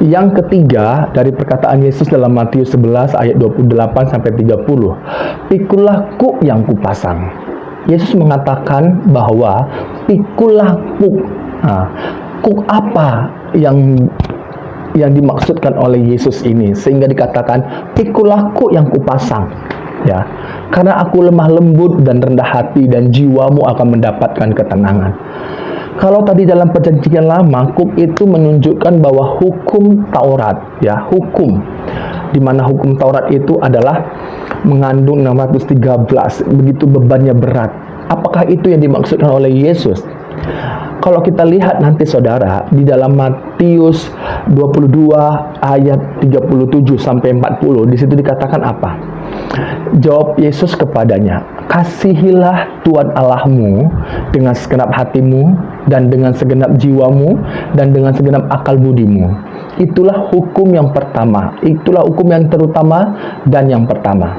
Yang ketiga dari perkataan Yesus dalam Matius 11 ayat 28 sampai 30. Pikulah kuk yang kupasang. Yesus mengatakan bahwa pikulah kuk. Kuk apa yang dimaksudkan oleh Yesus ini sehingga dikatakan pikulah kuk yang kupasang, ya, karena aku lemah lembut dan rendah hati dan jiwamu akan mendapatkan ketenangan. Kalau tadi dalam perjanjian lama, kuk itu menunjukkan bahwa hukum Taurat, ya, hukum, di mana hukum Taurat itu adalah mengandung 613, begitu bebannya berat. Apakah itu yang dimaksudkan oleh Yesus? Kalau kita lihat nanti saudara, di dalam Matius 22 ayat 37 sampai 40, di situ dikatakan apa? Jawab Yesus kepadanya, kasihilah Tuhan Allahmu dengan segenap hatimu dan dengan segenap jiwamu dan dengan segenap akal budimu. Itulah hukum yang pertama, itulah hukum yang terutama dan yang pertama.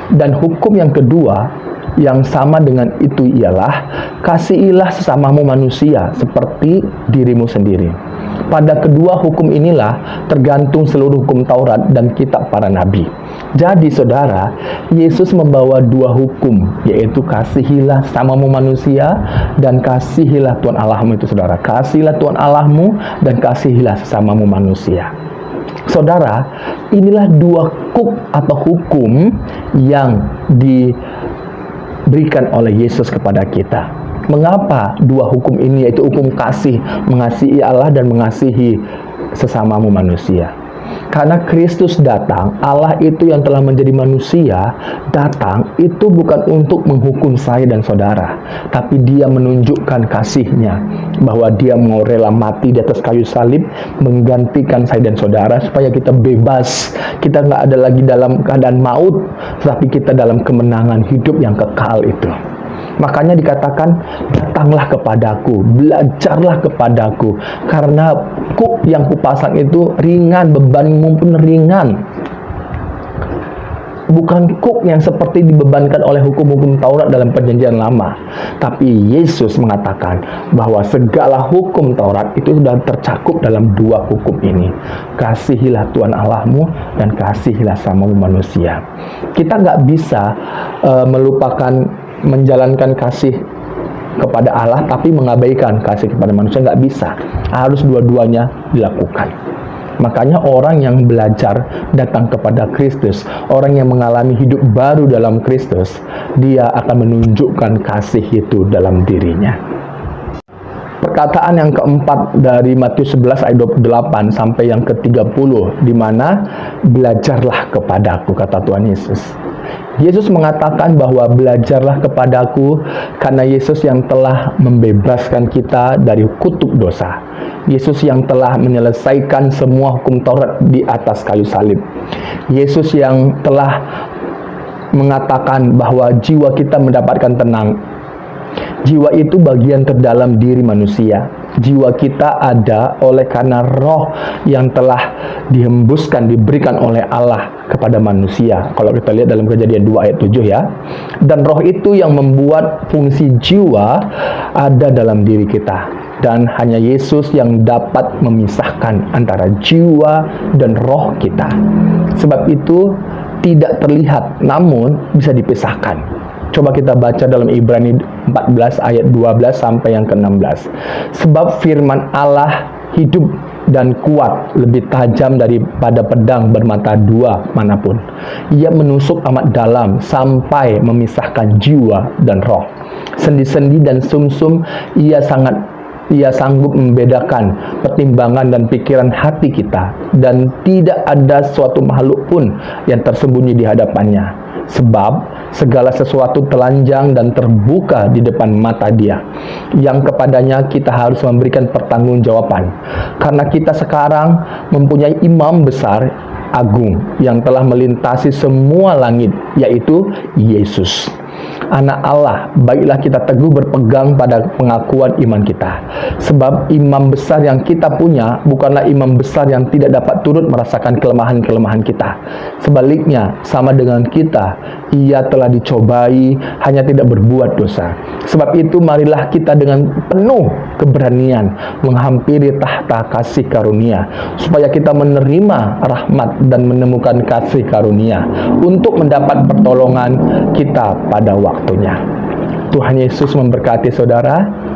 Dan hukum yang kedua yang sama dengan itu ialah kasihilah sesamamu manusia seperti dirimu sendiri. Pada kedua hukum inilah tergantung seluruh hukum Taurat dan kitab para nabi. Jadi saudara, Yesus membawa dua hukum, yaitu kasihilah sesamamu manusia dan kasihilah Tuhan Allahmu itu saudara. Kasihilah Tuhan Allahmu dan kasihilah sesamamu manusia. Saudara, inilah dua kuk atau hukum yang diberikan oleh Yesus kepada kita. Mengapa dua hukum ini, yaitu hukum kasih, mengasihi Allah dan mengasihi sesamamu manusia? Karena Kristus datang, Allah itu yang telah menjadi manusia, datang itu bukan untuk menghukum saya dan saudara, tapi dia menunjukkan kasihnya, bahwa dia mau rela mati di atas kayu salib, menggantikan saya dan saudara, supaya kita bebas, kita nggak ada lagi dalam keadaan maut, tapi kita dalam kemenangan hidup yang kekal itu. Makanya dikatakan, datanglah kepadaku, belajarlah kepadaku, karena kuk yang kupasang itu ringan, bebanmu pun ringan. Bukan kuk yang seperti dibebankan oleh hukum-hukum Taurat dalam perjanjian lama. Tapi Yesus mengatakan bahwa segala hukum Taurat itu sudah tercakup dalam dua hukum ini. Kasihilah Tuhan Allahmu dan kasihilah sesamamu manusia. Kita nggak bisa menjalankan kasih kepada Allah tapi mengabaikan kasih kepada manusia, nggak bisa. Harus dua-duanya dilakukan. Makanya orang yang belajar datang kepada Kristus, orang yang mengalami hidup baru dalam Kristus, dia akan menunjukkan kasih itu dalam dirinya. Perkataan yang keempat dari Matius 11 ayat 28 sampai yang ke-30, di mana belajarlah kepadaku, kata Tuhan Yesus. Yesus mengatakan bahwa belajarlah kepadaku karena Yesus yang telah membebaskan kita dari kutuk dosa. Yesus yang telah menyelesaikan semua hukum Taurat di atas kayu salib. Yesus yang telah mengatakan bahwa jiwa kita mendapatkan tenang. Jiwa itu bagian terdalam diri manusia. Jiwa kita ada oleh karena roh yang telah dihembuskan, diberikan oleh Allah kepada manusia. Kalau kita lihat dalam Kejadian 2 ayat 7 ya. Dan roh itu yang membuat fungsi jiwa ada dalam diri kita. Dan hanya Yesus yang dapat memisahkan antara jiwa dan roh kita. Sebab itu tidak terlihat, namun bisa dipisahkan. Coba kita baca dalam Ibrani 14 ayat 12 sampai yang ke-16. Sebab firman Allah hidup dan kuat, lebih tajam daripada pedang bermata dua manapun. Ia menusuk amat dalam sampai memisahkan jiwa dan roh, sendi-sendi dan sumsum. Ia sanggup membedakan pertimbangan dan pikiran hati kita, dan tidak ada suatu makhluk pun yang tersembunyi di hadapannya. Sebab segala sesuatu telanjang dan terbuka di depan mata Dia, yang kepadanya kita harus memberikan pertanggungjawaban. Karena kita sekarang mempunyai imam besar agung yang telah melintasi semua langit, yaitu Yesus, Anak Allah. Baiklah kita teguh berpegang pada pengakuan iman kita. Sebab imam besar yang kita punya bukanlah imam besar yang tidak dapat turut merasakan kelemahan-kelemahan kita. Sebaliknya, sama dengan kita, ia telah dicobai, hanya tidak berbuat dosa. Sebab itu marilah kita dengan penuh keberanian menghampiri tahta kasih karunia, supaya kita menerima rahmat dan menemukan kasih karunia untuk mendapat pertolongan kita pada waktunya. Tuhan Yesus memberkati saudara.